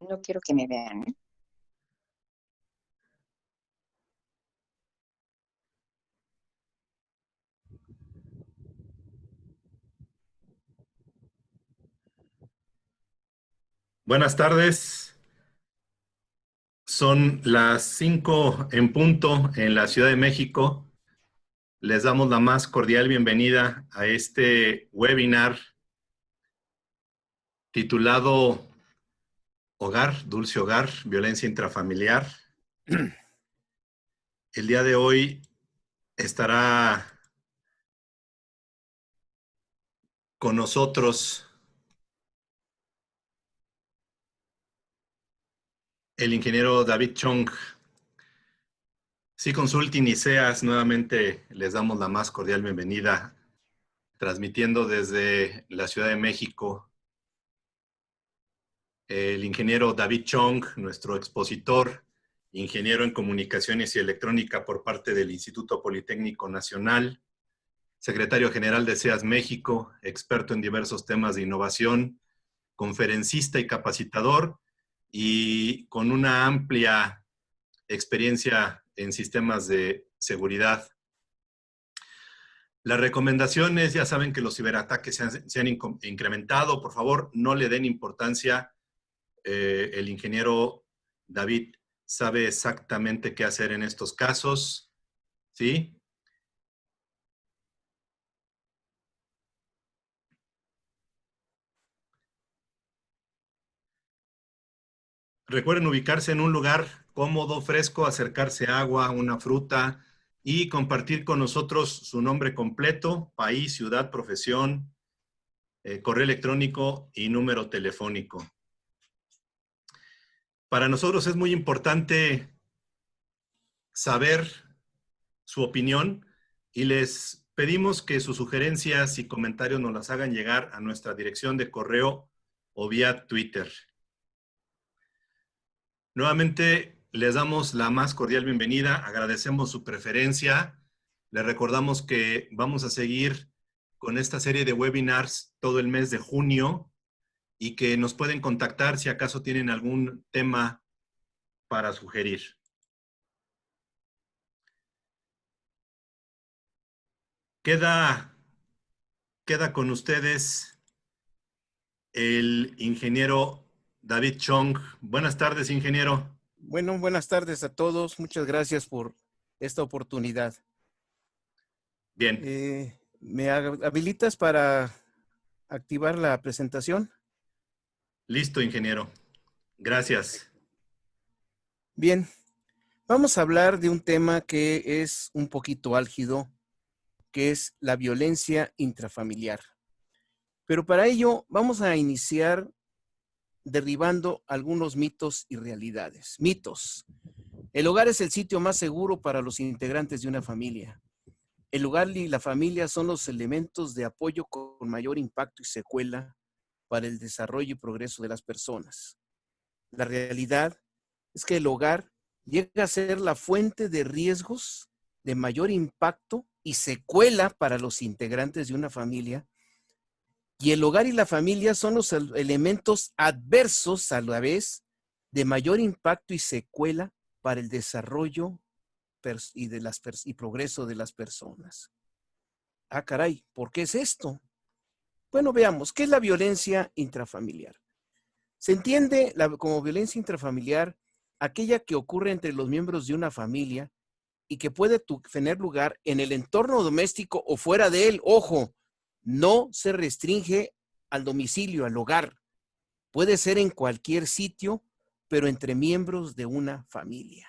No quiero que me vean, ¿eh? Buenas tardes. Son las 5 en punto en la Ciudad de México. Les damos la más cordial bienvenida a este webinar titulado Hogar, Dulce Hogar, Violencia Intrafamiliar. El día de hoy estará con nosotros el ingeniero David Chong. Sí, Consulting y SEAS, nuevamente les damos la más cordial bienvenida, transmitiendo desde la Ciudad de México. El ingeniero David Chong, nuestro expositor, ingeniero en comunicaciones y electrónica por parte del Instituto Politécnico Nacional, secretario general de SEAS México, experto en diversos temas de innovación, conferencista y capacitador, y con una amplia experiencia en sistemas de seguridad. Las recomendaciones, ya saben que los ciberataques se han incrementado. Por favor, no le den importancia. El ingeniero David sabe exactamente qué hacer en estos casos, ¿sí? Recuerden ubicarse en un lugar cómodo, fresco, acercarse a agua, una fruta y compartir con nosotros su nombre completo, país, ciudad, profesión, correo electrónico y número telefónico. Para nosotros es muy importante saber su opinión y les pedimos que sus sugerencias y comentarios nos las hagan llegar a nuestra dirección de correo o vía Twitter. Nuevamente les damos la más cordial bienvenida, agradecemos su preferencia, les recordamos que vamos a seguir con esta serie de webinars todo el mes de junio y que nos pueden contactar si acaso tienen algún tema para sugerir. Queda con ustedes el ingeniero David Chong. Buenas tardes, ingeniero. Bueno, buenas tardes a todos. Muchas gracias por esta oportunidad. Bien. ¿Me habilitas para activar la presentación? Listo, ingeniero. Gracias. Bien, vamos a hablar de un tema que es un poquito álgido, que es la violencia intrafamiliar. Pero para ello vamos a iniciar derribando algunos mitos y realidades. Mitos. El hogar es el sitio más seguro para los integrantes de una familia. El hogar y la familia son los elementos de apoyo con mayor impacto y secuela para el desarrollo y progreso de las personas. La realidad es que el hogar llega a ser la fuente de riesgos de mayor impacto y secuela para los integrantes de una familia. Y el hogar y la familia son los elementos adversos a la vez de mayor impacto y secuela para el desarrollo y progreso de las personas. Ah, caray, ¿por qué es esto? Bueno, veamos, ¿qué es la violencia intrafamiliar? Se entiende como violencia intrafamiliar aquella que ocurre entre los miembros de una familia y que puede tener lugar en el entorno doméstico o fuera de él. Ojo, no se restringe al domicilio, al hogar. Puede ser en cualquier sitio, pero entre miembros de una familia.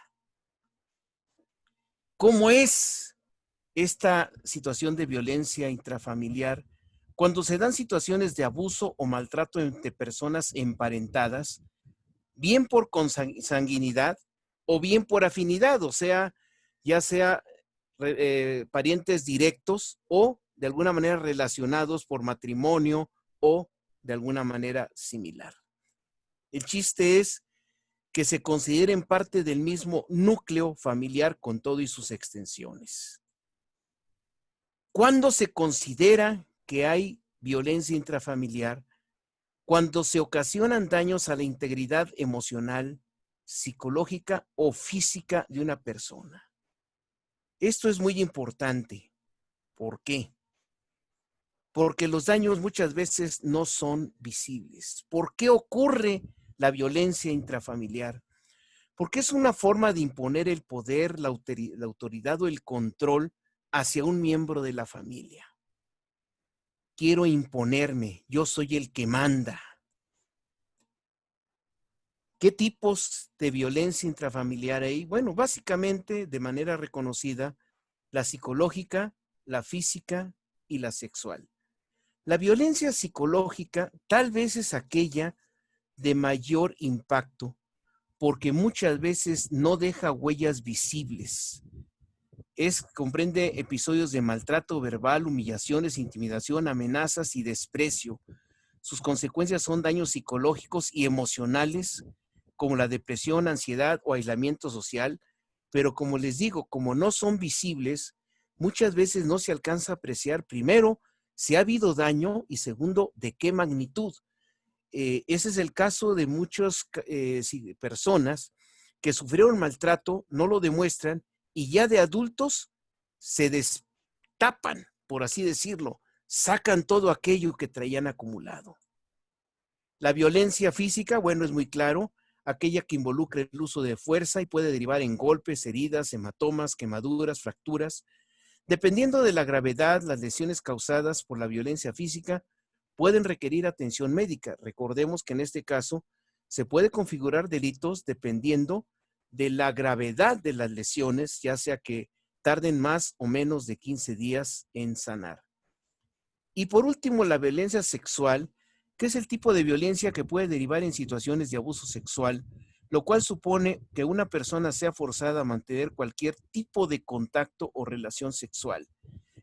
¿Cómo es esta situación de violencia intrafamiliar cuando se dan situaciones de abuso o maltrato entre personas emparentadas, bien por consanguinidad o bien por afinidad, o sea, ya sea parientes directos o de alguna manera relacionados por matrimonio o de alguna manera similar. El chiste es que se consideren parte del mismo núcleo familiar con todo y sus extensiones. ¿Cuándo se considera que hay violencia intrafamiliar? Cuando se ocasionan daños a la integridad emocional, psicológica o física de una persona. Esto es muy importante. ¿Por qué? Porque los daños muchas veces no son visibles. ¿Por qué ocurre la violencia intrafamiliar? Porque es una forma de imponer el poder, la autoridad o el control hacia un miembro de la familia. Quiero imponerme, yo soy el que manda. ¿Qué tipos de violencia intrafamiliar hay? Bueno, básicamente, de manera reconocida, la psicológica, la física y la sexual. La violencia psicológica tal vez es aquella de mayor impacto, porque muchas veces no deja huellas visibles. Comprende episodios de maltrato verbal, humillaciones, intimidación, amenazas y desprecio. Sus consecuencias son daños psicológicos y emocionales, como la depresión, ansiedad o aislamiento social, pero como les digo, como no son visibles, muchas veces no se alcanza a apreciar, primero, si ha habido daño y segundo, de qué magnitud. Ese es el caso de muchas personas que sufrieron maltrato, no lo demuestran y ya de adultos se destapan, por así decirlo, sacan todo aquello que traían acumulado. La violencia física, bueno, es muy claro, aquella que involucra el uso de fuerza y puede derivar en golpes, heridas, hematomas, quemaduras, fracturas. Dependiendo de la gravedad, las lesiones causadas por la violencia física pueden requerir atención médica. Recordemos que en este caso se puede configurar delitos dependiendo de la gravedad de las lesiones, ya sea que tarden más o menos de 15 días en sanar. Y por último, la violencia sexual, que es el tipo de violencia que puede derivar en situaciones de abuso sexual, lo cual supone que una persona sea forzada a mantener cualquier tipo de contacto o relación sexual.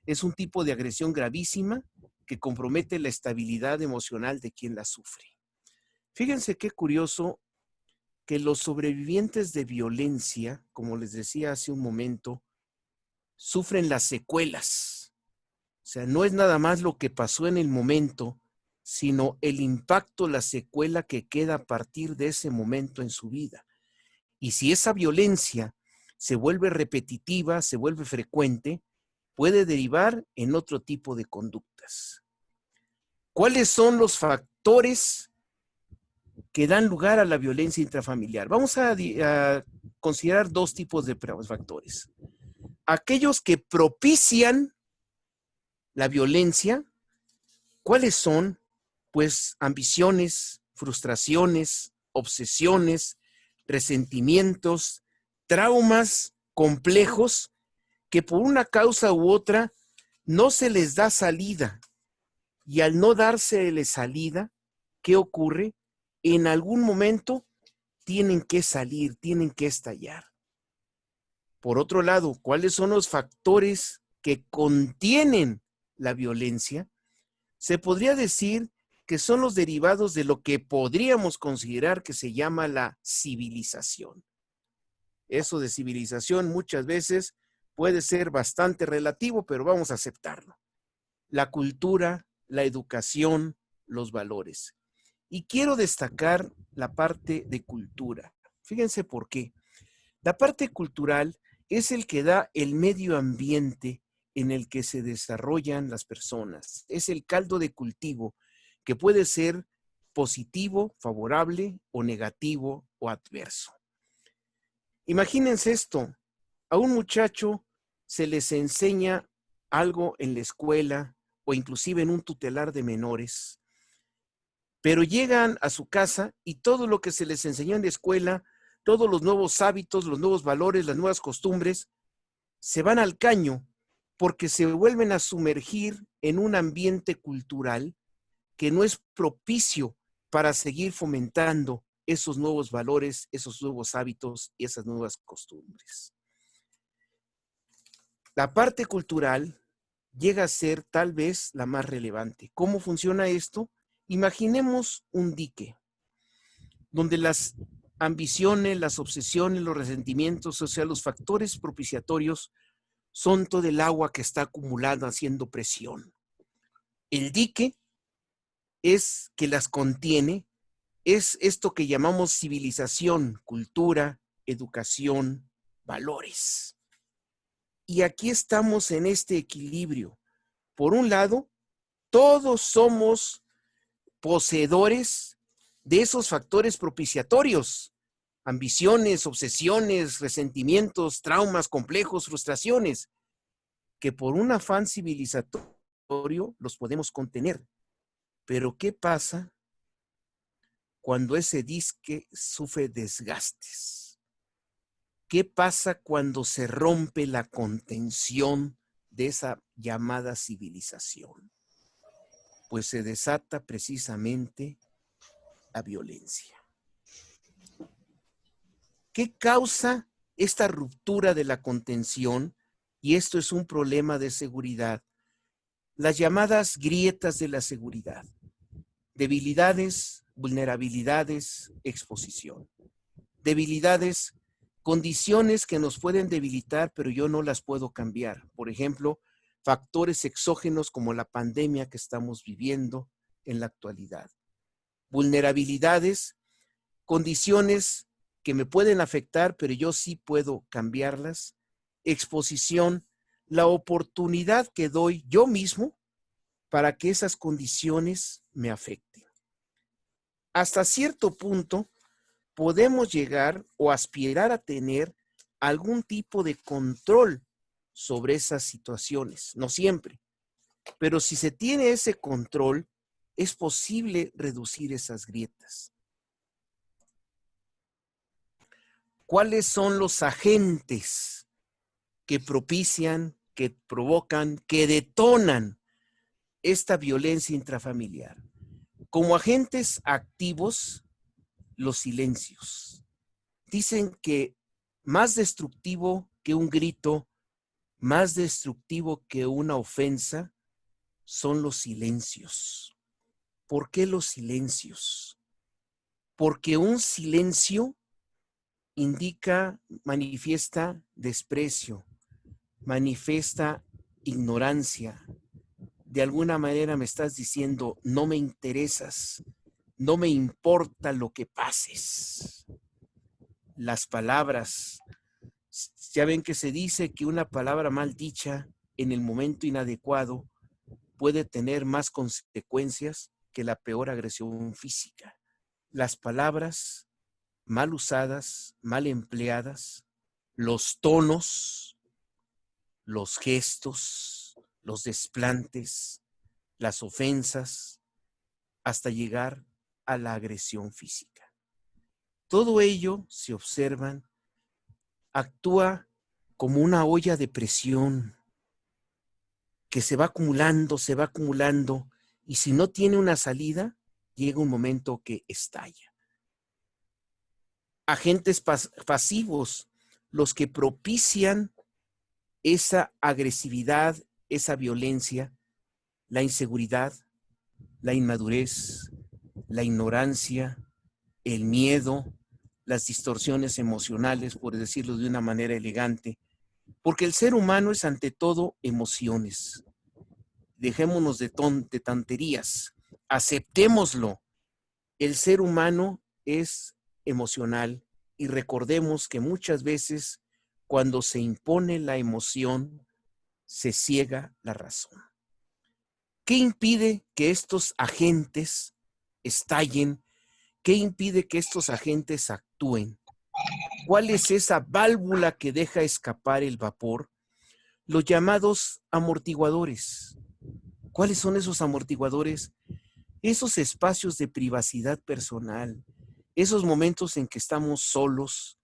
Es un tipo de agresión gravísima que compromete la estabilidad emocional de quien la sufre. Fíjense qué curioso que los sobrevivientes de violencia, como les decía hace un momento, sufren las secuelas. O sea, no es nada más lo que pasó en el momento, sino el impacto, la secuela que queda a partir de ese momento en su vida. Y si esa violencia se vuelve repetitiva, se vuelve frecuente, puede derivar en otro tipo de conductas. ¿Cuáles son los factores que dan lugar a la violencia intrafamiliar? Vamos a considerar dos tipos de factores. Aquellos que propician la violencia, ¿cuáles son? Pues ambiciones, frustraciones, obsesiones, resentimientos, traumas complejos que por una causa u otra no se les da salida. Y al no dársele salida, ¿qué ocurre? En algún momento tienen que salir, tienen que estallar. Por otro lado, ¿cuáles son los factores que contienen la violencia? Se podría decir que son los derivados de lo que podríamos considerar que se llama la civilización. Eso de civilización muchas veces puede ser bastante relativo, pero vamos a aceptarlo. La cultura, la educación, los valores. Y quiero destacar la parte de cultura. Fíjense por qué. La parte cultural es el que da el medio ambiente en el que se desarrollan las personas. Es el caldo de cultivo que puede ser positivo, favorable o negativo o adverso. Imagínense esto. A un muchacho se les enseña algo en la escuela o inclusive en un tutelar de menores, pero llegan a su casa y todo lo que se les enseñó en la escuela, todos los nuevos hábitos, los nuevos valores, las nuevas costumbres, se van al caño porque se vuelven a sumergir en un ambiente cultural que no es propicio para seguir fomentando esos nuevos valores, esos nuevos hábitos y esas nuevas costumbres. La parte cultural llega a ser tal vez la más relevante. ¿Cómo funciona esto? Imaginemos un dique donde las ambiciones, las obsesiones, los resentimientos, o sea, los factores propiciatorios son todo el agua que está acumulada haciendo presión. El dique es que las contiene, es esto que llamamos civilización, cultura, educación, valores. Y aquí estamos en este equilibrio. Por un lado, todos somos poseedores de esos factores propiciatorios, ambiciones, obsesiones, resentimientos, traumas, complejos, frustraciones, que por un afán civilizatorio los podemos contener. Pero ¿qué pasa cuando ese disque sufre desgastes? ¿Qué pasa cuando se rompe la contención de esa llamada civilización? Pues se desata precisamente la violencia. ¿Qué causa esta ruptura de la contención? Y esto es un problema de seguridad. Las llamadas grietas de la seguridad. Debilidades, vulnerabilidades, exposición. Debilidades, condiciones que nos pueden debilitar, pero yo no las puedo cambiar. Por ejemplo, factores exógenos como la pandemia que estamos viviendo en la actualidad. Vulnerabilidades, condiciones que me pueden afectar, pero yo sí puedo cambiarlas. Exposición, la oportunidad que doy yo mismo para que esas condiciones me afecten. Hasta cierto punto podemos llegar o aspirar a tener algún tipo de control sobre esas situaciones, no siempre, pero si se tiene ese control, es posible reducir esas grietas. ¿Cuáles son los agentes que propician, que provocan, que detonan esta violencia intrafamiliar? Como agentes activos, los silencios. Dicen que más destructivo que un grito, más destructivo que una ofensa, son los silencios. ¿Por qué los silencios? Porque un silencio indica, manifiesta desprecio, manifiesta ignorancia. De alguna manera me estás diciendo, no me interesas, no me importa lo que pases. Las palabras, ya ven que se dice que una palabra mal dicha en el momento inadecuado puede tener más consecuencias que la peor agresión física. Las palabras mal usadas, mal empleadas, los tonos, los gestos, los desplantes, las ofensas, hasta llegar a la agresión física. Todo ello, si observan, actúa como una olla de presión que se va acumulando, y si no tiene una salida, llega un momento que estalla. Agentes pasivos, los que propician esa agresividad, esa violencia, la inseguridad, la inmadurez, la ignorancia, el miedo, las distorsiones emocionales, por decirlo de una manera elegante, porque el ser humano es ante todo emociones. Dejémonos de tonterías, aceptémoslo. El ser humano es emocional y recordemos que muchas veces cuando se impone la emoción, se ciega la razón. ¿Qué impide que estos agentes estallen? ¿Qué impide que estos agentes actúen? ¿Cuál es esa válvula que deja escapar el vapor? Los llamados amortiguadores. ¿Cuáles son esos amortiguadores? Esos espacios de privacidad personal, esos momentos en que estamos solos,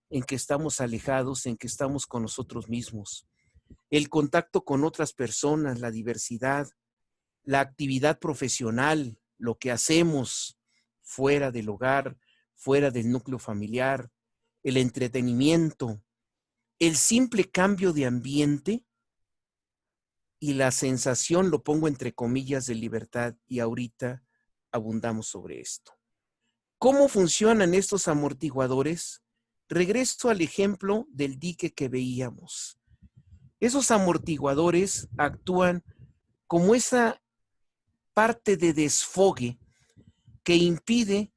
en que estamos alejados, en que estamos con nosotros mismos. el contacto con otras personas, la diversidad, la actividad profesional, lo que hacemos fuera del hogar, fuera del núcleo familiar, el entretenimiento, el simple cambio de ambiente y la sensación, lo pongo entre comillas, de libertad, y ahorita abundamos sobre esto. ¿Cómo funcionan estos amortiguadores? Regreso al ejemplo del dique que veíamos. Esos amortiguadores actúan como esa parte de desfogue que impide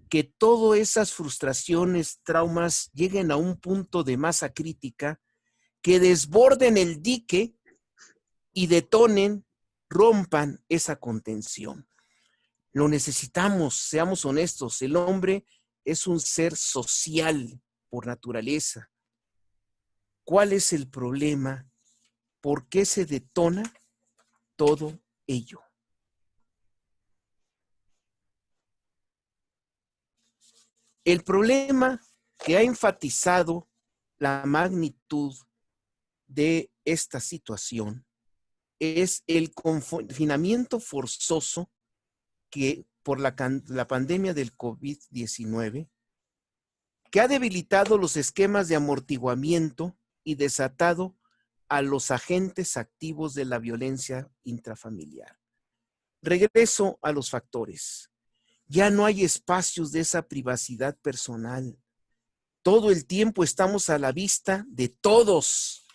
que todas esas frustraciones, traumas lleguen a un punto de masa crítica, que desborden el dique y detonen, rompan esa contención. Lo necesitamos, seamos honestos. El hombre es un ser social por naturaleza. ¿Cuál es el problema? ¿Por qué se detona todo ello? El problema que ha enfatizado la magnitud de esta situación es el confinamiento forzoso que por la pandemia del COVID-19, que ha debilitado los esquemas de amortiguamiento y desatado a los agentes activos de la violencia intrafamiliar. Regreso a los factores. Ya no hay espacios de esa privacidad personal. Todo el tiempo estamos a la vista de todos.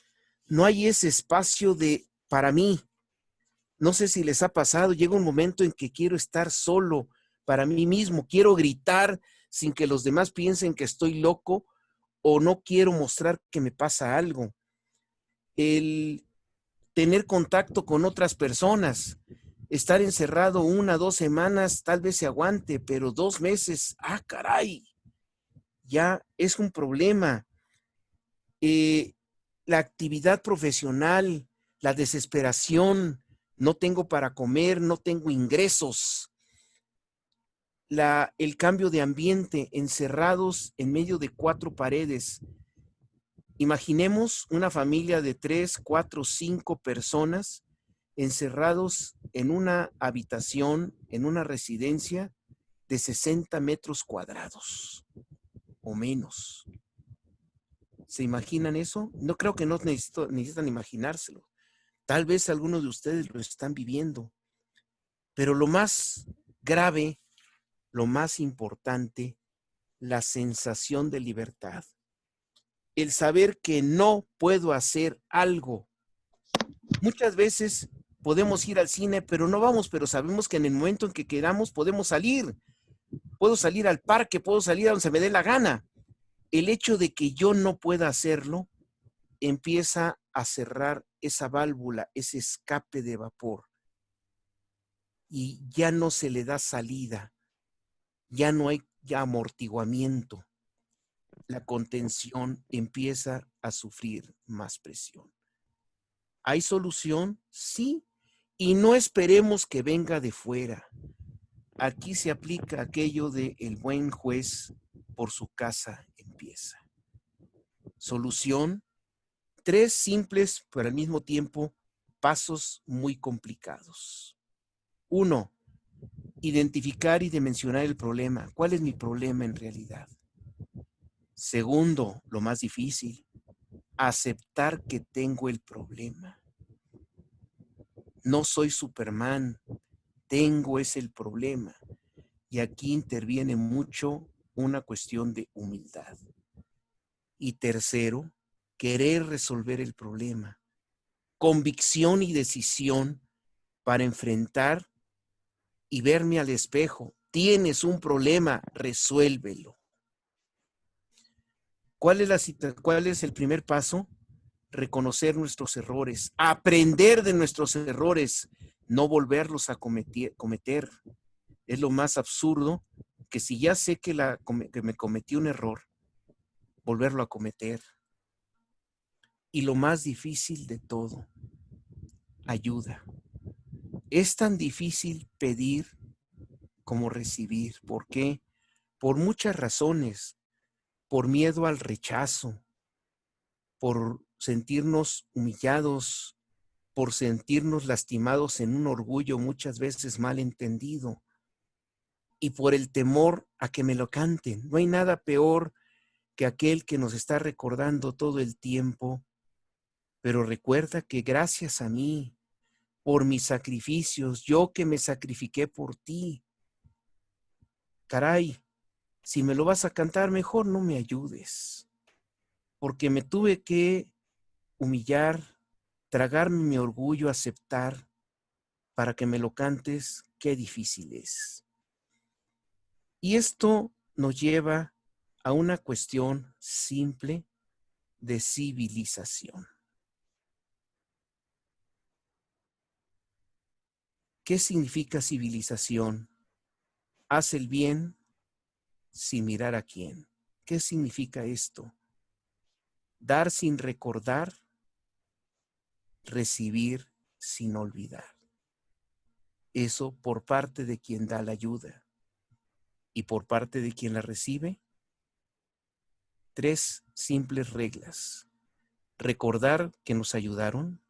No hay ese espacio de para mí. No sé si les ha pasado, llega un momento en que quiero estar solo para mí mismo, quiero gritar sin que los demás piensen que estoy loco o no quiero mostrar que me pasa algo. El tener contacto con otras personas, estar encerrado 1 o 2 semanas, tal vez se aguante, pero 2 meses, ¡ah, caray! Ya es un problema. La actividad profesional, la desesperación, no tengo para comer, no tengo ingresos. El cambio de ambiente, encerrados en medio de 4 paredes. Imaginemos una familia de 3, 4, 5 personas encerrados en una habitación, en una residencia de 60 metros cuadrados o menos. ¿Se imaginan eso? No creo que no necesitan imaginárselo. Tal vez algunos de ustedes lo están viviendo. Pero lo más grave, lo más importante, la sensación de libertad. El saber que no puedo hacer algo. Muchas veces podemos ir al cine, pero no vamos, pero sabemos que en el momento en que queramos podemos salir. Puedo salir al parque, puedo salir a donde se me dé la gana. El hecho de que yo no pueda hacerlo empieza a cerrar esa válvula, ese escape de vapor. Y ya no se le da salida. Ya no hay amortiguamiento. La contención empieza a sufrir más presión. ¿Hay solución? Sí. Y no esperemos que venga de fuera. Aquí se aplica aquello de el buen juez por su casa empieza. Solución: 3 simples, pero al mismo tiempo pasos muy complicados. 1, identificar y dimensionar el problema. ¿Cuál es mi problema en realidad? 2, lo más difícil, aceptar que tengo el problema. No soy Superman, tengo el problema. Y aquí interviene mucho una cuestión de humildad. Y 3, querer resolver el problema. Convicción y decisión para enfrentar y verme al espejo. Tienes un problema, resuélvelo. ¿Cuál es el primer paso? Reconocer nuestros errores, aprender de nuestros errores, no volverlos a cometer. Es lo más absurdo que si ya sé que me cometí un error, volverlo a cometer. Y lo más difícil de todo, ayuda. Es tan difícil pedir como recibir. ¿Por qué? Por muchas razones. Por miedo al rechazo, por sentirnos humillados, por sentirnos lastimados en un orgullo muchas veces mal entendido y por el temor a que me lo canten. No hay nada peor que aquel que nos está recordando todo el tiempo, pero recuerda que gracias a mí, por mis sacrificios, yo que me sacrifiqué por ti. Caray, si me lo vas a cantar, mejor no me ayudes, porque me tuve que humillar, tragarme mi orgullo, aceptar, para que me lo cantes, qué difícil es. Y esto nos lleva a una cuestión simple de civilización. ¿Qué significa civilización? Haz el bien sin mirar a quién. ¿Qué significa esto? Dar sin recordar, recibir sin olvidar. Eso por parte de quien da la ayuda. Y por parte de quien la recibe, 3 simples reglas. Recordar que nos ayudaron,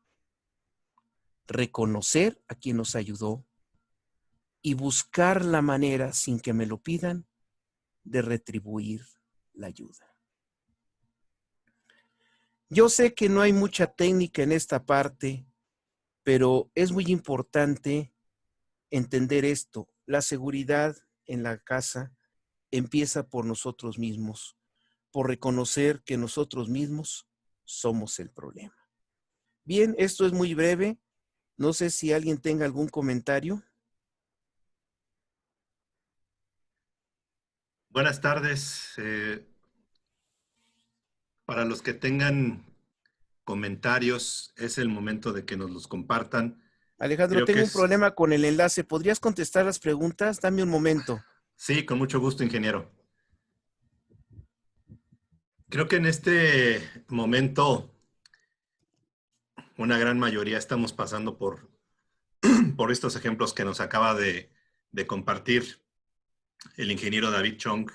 reconocer a quien nos ayudó y buscar la manera, sin que me lo pidan, de retribuir la ayuda. Yo sé que no hay mucha técnica en esta parte, pero es muy importante entender esto. La seguridad en la casa empieza por nosotros mismos, por reconocer que nosotros mismos somos el problema. Bien, esto es muy breve. No sé si alguien tenga algún comentario. Buenas tardes. Para los que tengan comentarios, es el momento de que nos los compartan. Alejandro, Creo que tengo un problema con el enlace. ¿Podrías contestar las preguntas? Dame un momento. Sí, con mucho gusto, ingeniero. Creo que en este momento una gran mayoría estamos pasando por estos ejemplos que nos acaba de compartir el ingeniero David Chong,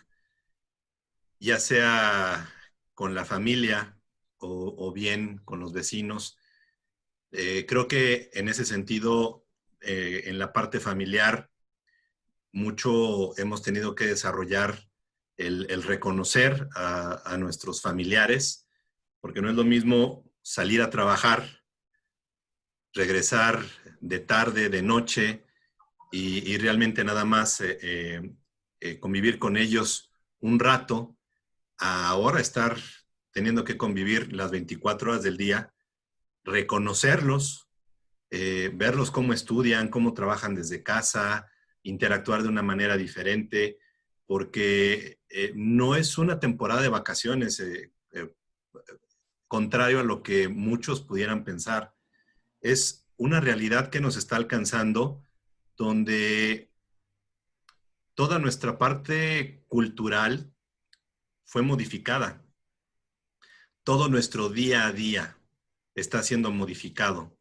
ya sea con la familia o bien con los vecinos. Creo que en ese sentido, en la parte familiar, mucho hemos tenido que desarrollar el reconocer a nuestros familiares, porque no es lo mismo salir a trabajar, regresar de tarde, de noche, y realmente nada más convivir con ellos un rato, a ahora estar teniendo que convivir las 24 horas del día, reconocerlos, verlos cómo estudian, cómo trabajan desde casa, interactuar de una manera diferente, porque no es una temporada de vacaciones, contrario a lo que muchos pudieran pensar. Es una realidad que nos está alcanzando, donde toda nuestra parte cultural fue modificada. Todo nuestro día a día está siendo modificado.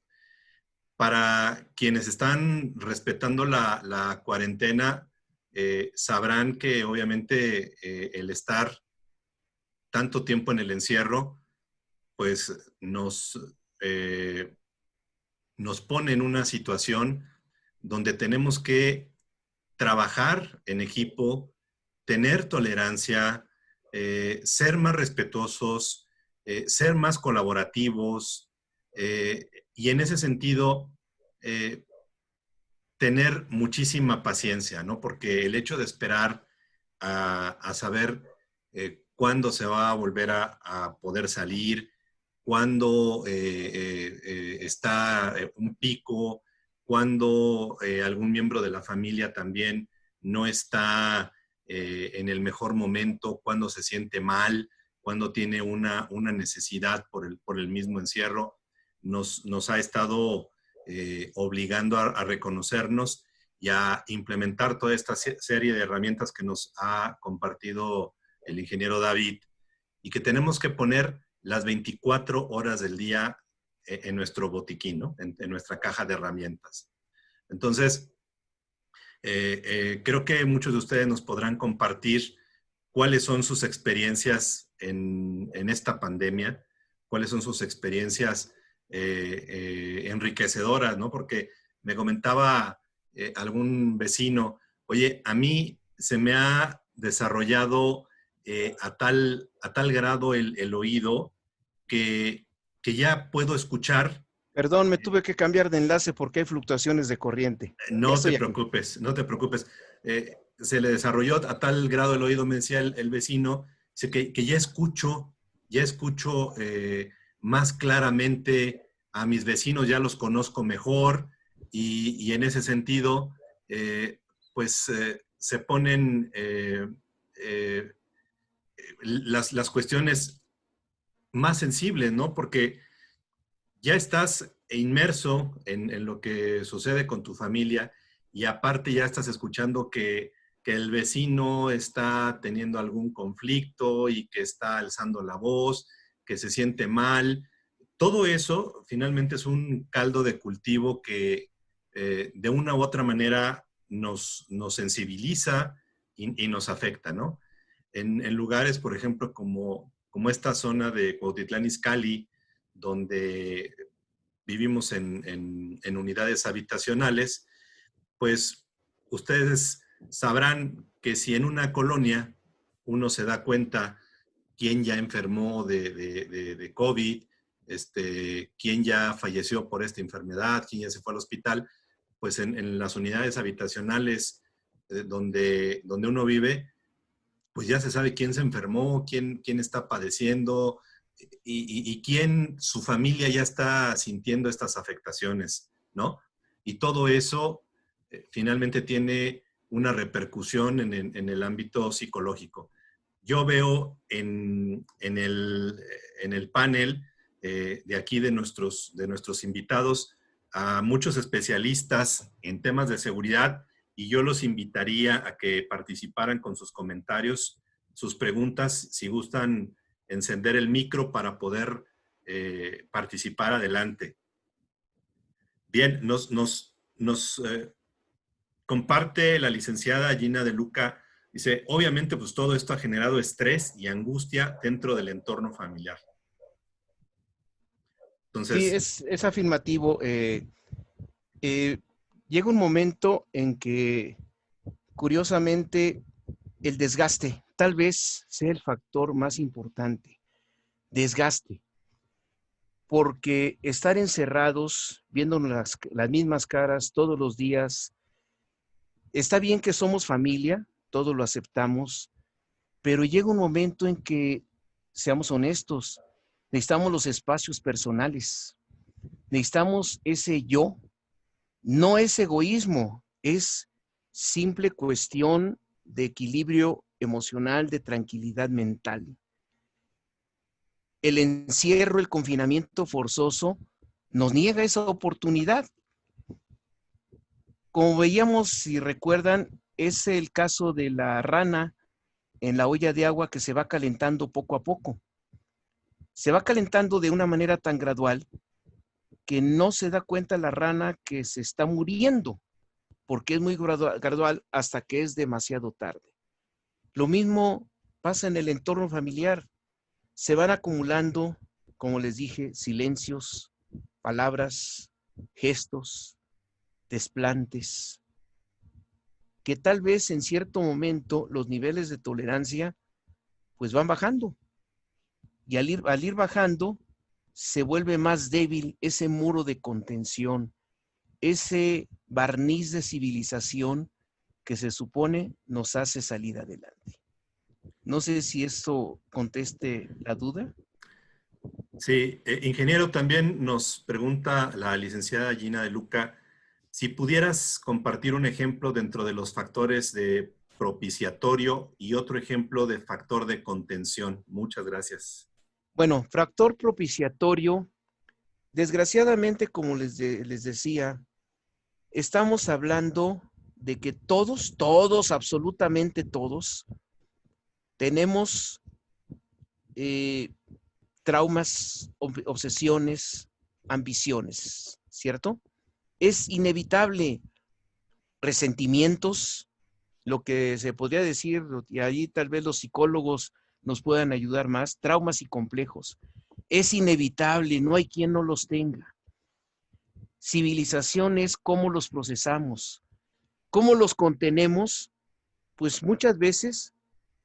Para quienes están respetando la cuarentena, sabrán que obviamente el estar tanto tiempo en el encierro, pues nos pone en una situación donde tenemos que trabajar en equipo, tener tolerancia, ser más respetuosos, ser más colaborativos, y en ese sentido, tener muchísima paciencia, ¿no? Porque el hecho de esperar a saber cuándo se va a volver a poder salir, cuándo está un pico, cuándo algún miembro de la familia también no está en el mejor momento, cuándo se siente mal, cuándo tiene una necesidad por el mismo encierro, nos ha estado obligando a reconocernos y a implementar toda esta serie de herramientas que nos ha compartido el ingeniero David, y que tenemos que poner las 24 horas del día en nuestro botiquín, ¿no? En nuestra caja de herramientas. Entonces, creo que muchos de ustedes nos podrán compartir cuáles son sus experiencias en esta pandemia, cuáles son sus experiencias enriquecedoras, ¿no? Porque me comentaba algún vecino, oye, a mí se me ha desarrollado a tal grado el oído que ya puedo escuchar. Perdón, me tuve que cambiar de enlace porque hay fluctuaciones de corriente. Ya No te estoy aquí. preocupes, no te preocupes. Se le desarrolló a tal grado el oído, me decía el vecino, dice que ya escucho más claramente a mis vecinos, ya los conozco mejor y en ese sentido, se ponen las cuestiones más sensibles, ¿no? Porque ya estás inmerso en lo que sucede con tu familia y aparte ya estás escuchando que el vecino está teniendo algún conflicto y que está alzando la voz, que se siente mal. Todo eso finalmente es un caldo de cultivo que de una u otra manera nos sensibiliza y nos afecta, ¿no? En lugares, por ejemplo, como esta zona de Cuautitlán Izcalli, donde vivimos en unidades habitacionales, pues ustedes sabrán que si en una colonia uno se da cuenta quién ya enfermó de COVID, quién ya falleció por esta enfermedad, quién ya se fue al hospital, pues en las unidades habitacionales donde uno vive, pues ya se sabe quién se enfermó, quién está padeciendo y quién su familia ya está sintiendo estas afectaciones, ¿no? Y todo eso finalmente tiene una repercusión en el ámbito psicológico. Yo veo en el panel de aquí de nuestros invitados a muchos especialistas en temas de seguridad y yo los invitaría a que participaran con sus comentarios, sus preguntas, si gustan encender el micro para poder participar adelante. Bien, nos comparte la licenciada Gina De Luca, dice, obviamente pues todo esto ha generado estrés y angustia dentro del entorno familiar. Entonces, Sí, es afirmativo. Llega un momento en que, curiosamente, el desgaste tal vez sea el factor más importante. Desgaste. Porque estar encerrados, viéndonos las mismas caras todos los días, está bien que somos familia, todos lo aceptamos, pero llega un momento en que, seamos honestos, necesitamos los espacios personales, necesitamos ese yo. No es egoísmo, es simple cuestión de equilibrio emocional, de tranquilidad mental. El encierro, el confinamiento forzoso nos niega esa oportunidad. Como veíamos, si recuerdan, es el caso de la rana en la olla de agua que se va calentando poco a poco. Se va calentando de una manera tan gradual que no se da cuenta la rana que se está muriendo, porque es muy gradual hasta que es demasiado tarde. Lo mismo pasa en el entorno familiar. Se van acumulando, como les dije, silencios, palabras, gestos, desplantes, que tal vez en cierto momento los niveles de tolerancia pues van bajando. Y al ir bajando, se vuelve más débil ese muro de contención, ese barniz de civilización que se supone nos hace salir adelante. No sé si esto conteste la duda. sí, ingeniero, también nos pregunta la licenciada Gina De Luca, si pudieras compartir un ejemplo dentro de los factores de propiciatorio y otro ejemplo de factor de contención. Muchas gracias. Bueno, factor propiciatorio, desgraciadamente, como les decía, estamos hablando de que todos, absolutamente todos, tenemos traumas, obsesiones, ambiciones, ¿cierto? Es inevitable resentimientos, lo que se podría decir, y ahí tal vez los psicólogos nos puedan ayudar más, traumas y complejos. Es inevitable, no hay quien no los tenga. Civilización es cómo los procesamos, cómo los contenemos, pues muchas veces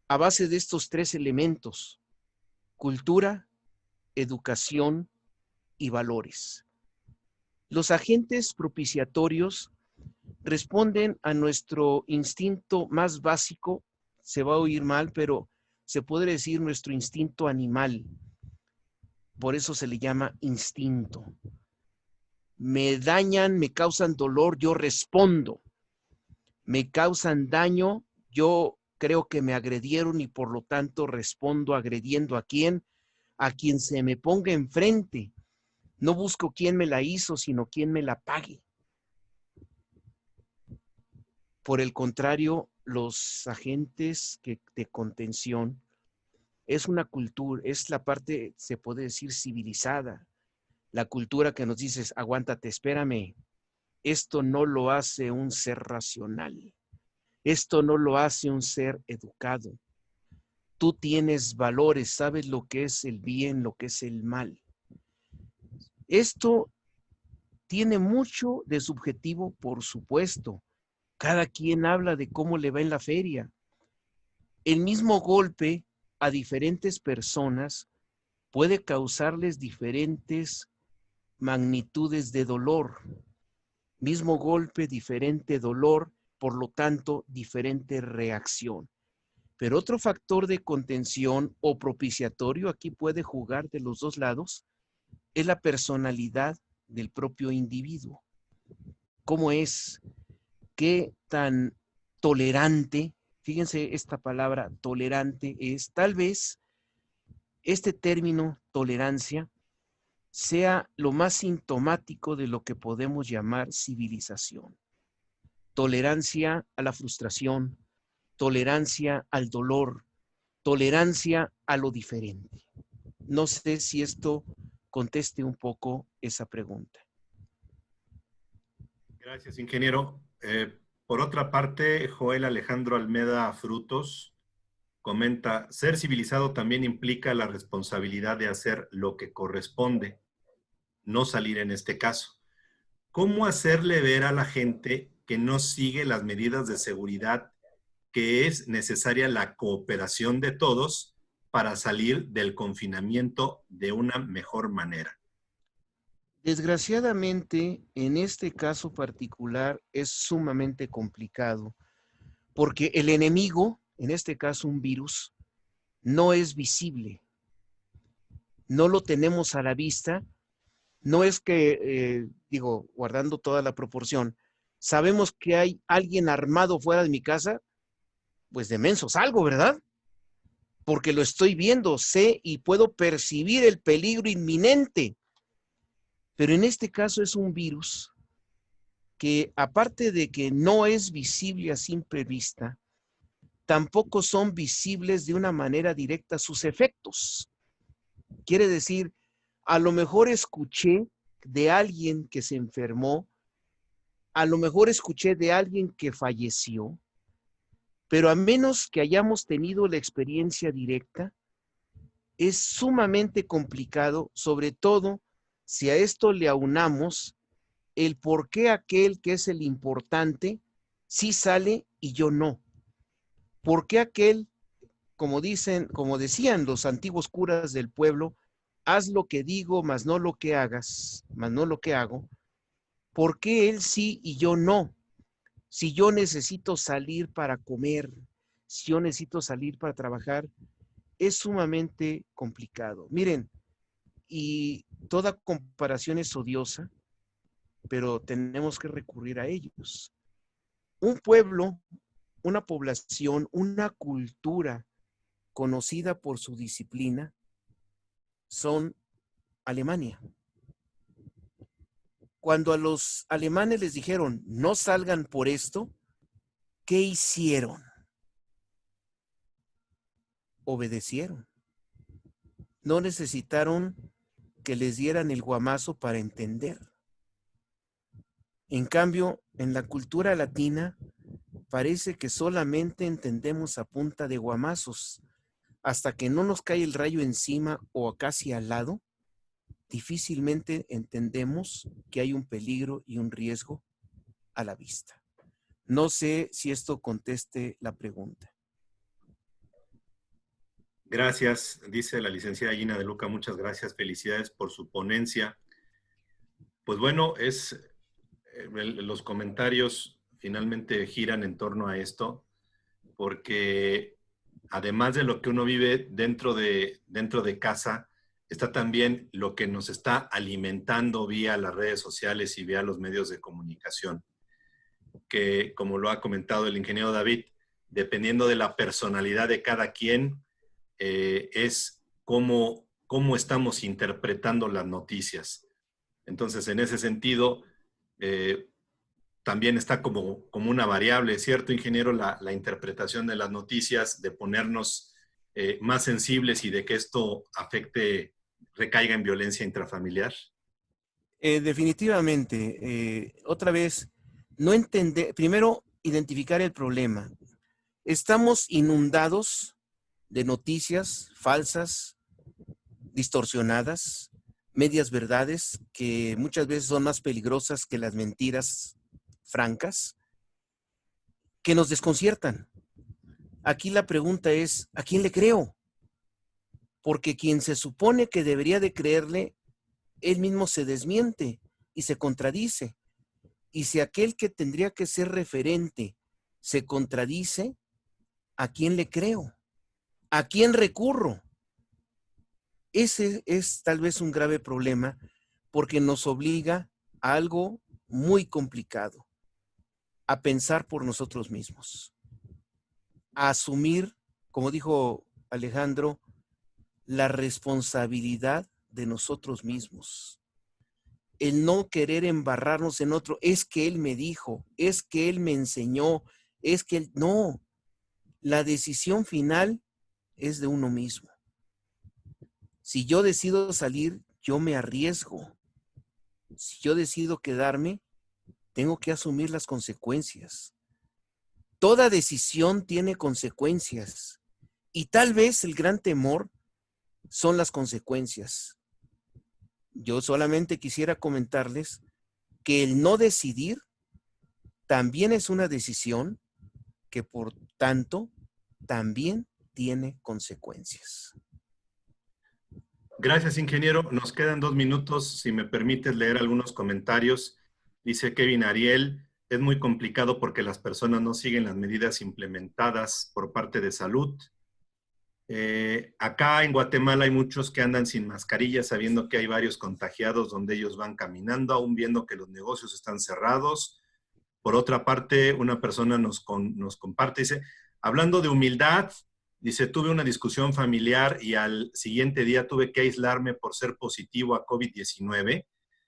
a base de estos tres elementos: cultura, educación y valores. Los agentes propiciatorios responden a nuestro instinto más básico, se va a oír mal, pero se puede decir nuestro instinto animal. Por eso se le llama instinto. Me dañan, me causan dolor, yo respondo. Me causan daño, yo creo que me agredieron y por lo tanto respondo agrediendo a quien se me ponga enfrente. No busco quién me la hizo, sino quién me la pague. Por el contrario, los agentes de contención es una cultura, es la parte, se puede decir, civilizada. La cultura que nos dice, aguántate, espérame, esto no lo hace un ser racional. Esto no lo hace un ser educado. Tú tienes valores, sabes lo que es el bien, lo que es el mal. Esto tiene mucho de subjetivo, por supuesto. Cada quien habla de cómo le va en la feria. El mismo golpe a diferentes personas puede causarles diferentes magnitudes de dolor. Mismo golpe, diferente dolor, por lo tanto, diferente reacción. Pero otro factor de contención o propiciatorio, aquí puede jugar de los dos lados, es la personalidad del propio individuo. ¿Cómo es? ¿Qué tan tolerante? Fíjense, esta palabra tolerante es, tal vez, este término tolerancia sea lo más sintomático de lo que podemos llamar civilización. Tolerancia a la frustración, tolerancia al dolor, tolerancia a lo diferente. No sé si esto conteste un poco esa pregunta. Gracias, ingeniero. Por otra parte, Joel Alejandro Almeda Frutos comenta, ser civilizado también implica la responsabilidad de hacer lo que corresponde, no salir en este caso. ¿Cómo hacerle ver a la gente que no sigue las medidas de seguridad, que es necesaria la cooperación de todos para salir del confinamiento de una mejor manera? Desgraciadamente, en este caso particular es sumamente complicado porque el enemigo, en este caso un virus, no es visible. No lo tenemos a la vista. No es que, guardando toda la proporción, sabemos que hay alguien armado fuera de mi casa, pues de menso salgo, ¿verdad? Porque lo estoy viendo, sé y puedo percibir el peligro inminente. Pero en este caso es un virus que, aparte de que no es visible a simple vista, tampoco son visibles de una manera directa sus efectos. Quiere decir, a lo mejor escuché de alguien que se enfermó, a lo mejor escuché de alguien que falleció, pero a menos que hayamos tenido la experiencia directa, es sumamente complicado, sobre todo si a esto le aunamos el por qué aquel que es el importante sí sale y yo no. ¿Por qué aquel, como decían los antiguos curas del pueblo, haz lo que digo, mas no lo que hagas, mas no lo que hago? ¿Por qué él sí y yo no? Si yo necesito salir para comer, si yo necesito salir para trabajar, es sumamente complicado. Miren, y toda comparación es odiosa, pero tenemos que recurrir a ellos. Un pueblo, una población, una cultura conocida por su disciplina son Alemania. Cuando a los alemanes les dijeron no salgan por esto, ¿qué hicieron? Obedecieron. No necesitaron que les dieran el guamazo para entender. En cambio, en la cultura latina, parece que solamente entendemos a punta de guamazos. Hasta que no nos cae el rayo encima o casi al lado, difícilmente entendemos que hay un peligro y un riesgo a la vista. No sé si esto conteste la pregunta. Gracias, dice la licenciada Gina de Luca, muchas gracias, felicidades por su ponencia. Pues bueno, los comentarios finalmente giran en torno a esto, porque además de lo que uno vive dentro de casa, está también lo que nos está alimentando vía las redes sociales y vía los medios de comunicación, que como lo ha comentado el ingeniero David, dependiendo de la personalidad de cada quien, es cómo estamos interpretando las noticias. Entonces, en ese sentido, también está como una variable, ¿cierto, ingeniero? La interpretación de las noticias, de ponernos más sensibles y de que esto recaiga en violencia intrafamiliar. Definitivamente. Otra vez, primero, identificar el problema. Estamos inundados de noticias falsas, distorsionadas, medias verdades, que muchas veces son más peligrosas que las mentiras francas, que nos desconciertan. Aquí la pregunta es, ¿a quién le creo? Porque quien se supone que debería de creerle, él mismo se desmiente y se contradice. Y si aquel que tendría que ser referente se contradice, ¿a quién le creo? ¿A quién recurro? Ese es tal vez un grave problema porque nos obliga a algo muy complicado, a pensar por nosotros mismos, a asumir, como dijo Alejandro, la responsabilidad de nosotros mismos. El no querer embarrarnos en otro, es que él me dijo, es que él me enseñó, es que él... No, la decisión final es de uno mismo. Si yo decido salir, yo me arriesgo. Si yo decido quedarme, tengo que asumir las consecuencias. Toda decisión tiene consecuencias y tal vez el gran temor son las consecuencias. Yo solamente quisiera comentarles que el no decidir también es una decisión que por tanto también tiene consecuencias. Gracias, ingeniero. Nos quedan 2 minutos. Si me permites leer algunos comentarios. Dice Kevin Ariel, es muy complicado porque las personas no siguen las medidas implementadas por parte de salud. Acá en Guatemala hay muchos que andan sin mascarilla sabiendo que hay varios contagiados donde ellos van caminando, aún viendo que los negocios están cerrados. Por otra parte, una persona nos comparte, dice, hablando de humildad, dice, tuve una discusión familiar y al siguiente día tuve que aislarme por ser positivo a COVID-19,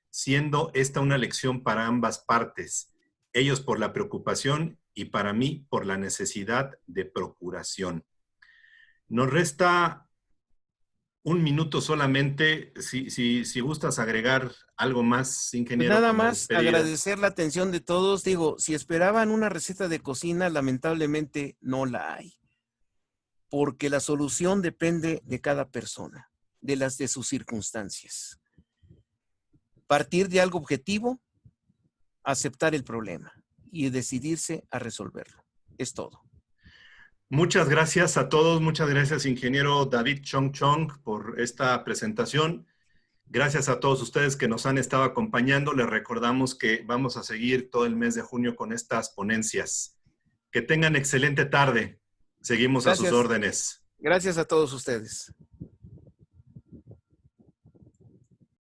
siendo esta una lección para ambas partes. Ellos por la preocupación y para mí por la necesidad de procuración. Nos resta 1 minuto solamente. Si gustas agregar algo más, ingeniero. Pues nada más agradecer la atención de todos. Digo, si esperaban una receta de cocina, lamentablemente no la hay. Porque la solución depende de cada persona, de sus circunstancias. Partir de algo objetivo, aceptar el problema y decidirse a resolverlo. Es todo. Muchas gracias a todos. Muchas gracias, ingeniero David Chong Chong, por esta presentación. Gracias a todos ustedes que nos han estado acompañando. Les recordamos que vamos a seguir todo el mes de junio con estas ponencias. Que tengan excelente tarde. Seguimos a sus órdenes. Gracias a todos ustedes.